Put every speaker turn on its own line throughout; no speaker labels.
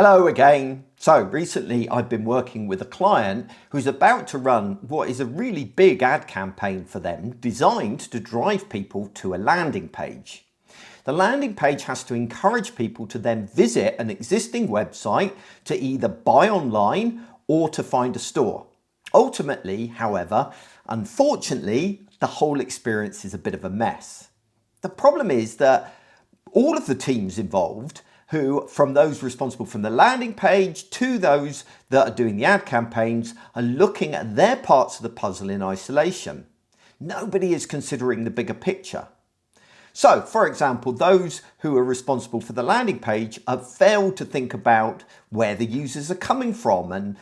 Hello again. So recently I've been working with a client who's about to run what is a really big ad campaign for them designed to drive people to a landing page. The landing page has to encourage people to then visit an existing website to either buy online or to find a store. Ultimately, however, unfortunately, the whole experience is a bit of a mess. The problem is that all of the teams involved, from those responsible from the landing page to those that are doing the ad campaigns, are looking at their parts of the puzzle in isolation. Nobody is considering the bigger picture. So, for example, those who are responsible for the landing page have failed to think about where the users are coming from and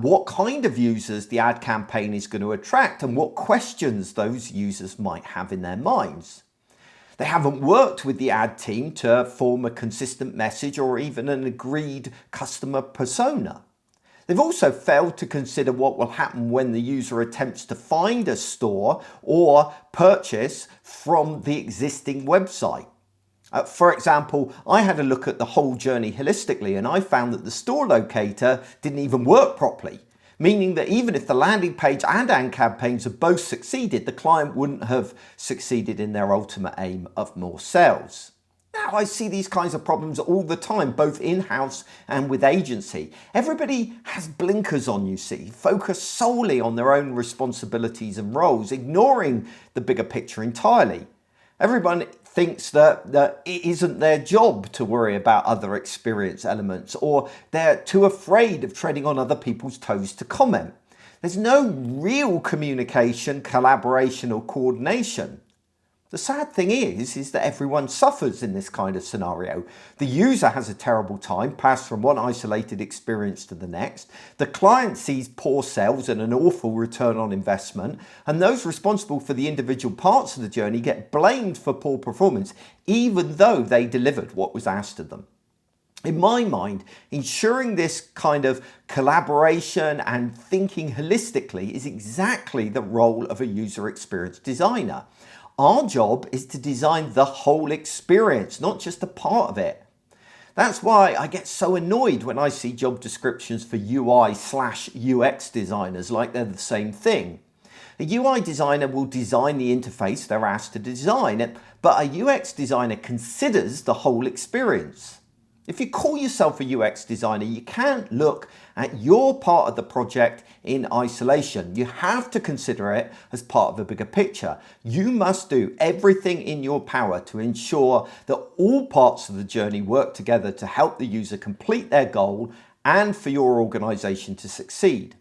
what kind of users the ad campaign is going to attract and what questions those users might have in their minds. They haven't worked with the ad team to form a consistent message or even an agreed customer persona. They've also failed to consider what will happen when the user attempts to find a store or purchase from the existing website. For example, I had a look at the whole journey holistically and I found that the store locator didn't even work properly, meaning that even if the landing page and ad campaigns have both succeeded, the client wouldn't have succeeded in their ultimate aim of more sales. Now, I see these kinds of problems all the time, both in-house and with agency. Everybody has blinkers on, you see, focus solely on their own responsibilities and roles, ignoring the bigger picture entirely. Everyone thinks that it isn't their job to worry about other experience elements, or they're too afraid of treading on other people's toes to comment. There's no real communication, collaboration, or coordination. The sad thing is that everyone suffers in this kind of scenario. The user has a terrible time, passed from one isolated experience to the next. The client sees poor sales and an awful return on investment. And those responsible for the individual parts of the journey get blamed for poor performance, even though they delivered what was asked of them. In my mind, ensuring this kind of collaboration and thinking holistically is exactly the role of a user experience designer. Our job is to design the whole experience, not just a part of it. That's why I get so annoyed when I see job descriptions for UI/UX designers like they're the same thing. A UI designer will design the interface they're asked to design, but a UX designer considers the whole experience. If you call yourself a UX designer, you can't look at your part of the project in isolation. You have to consider it as part of a bigger picture. You must do everything in your power to ensure that all parts of the journey work together to help the user complete their goal and for your organization to succeed.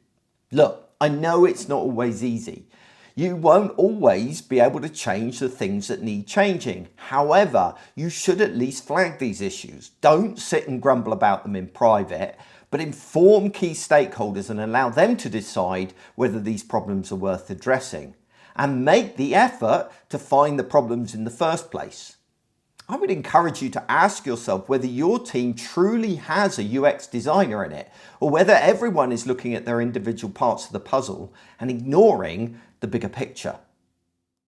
Look, I know it's not always easy. You won't always be able to change the things that need changing. However, you should at least flag these issues. Don't sit and grumble about them in private, but inform key stakeholders and allow them to decide whether these problems are worth addressing. And make the effort to find the problems in the first place. I would encourage you to ask yourself whether your team truly has a UX designer in it, or whether everyone is looking at their individual parts of the puzzle and ignoring the bigger picture.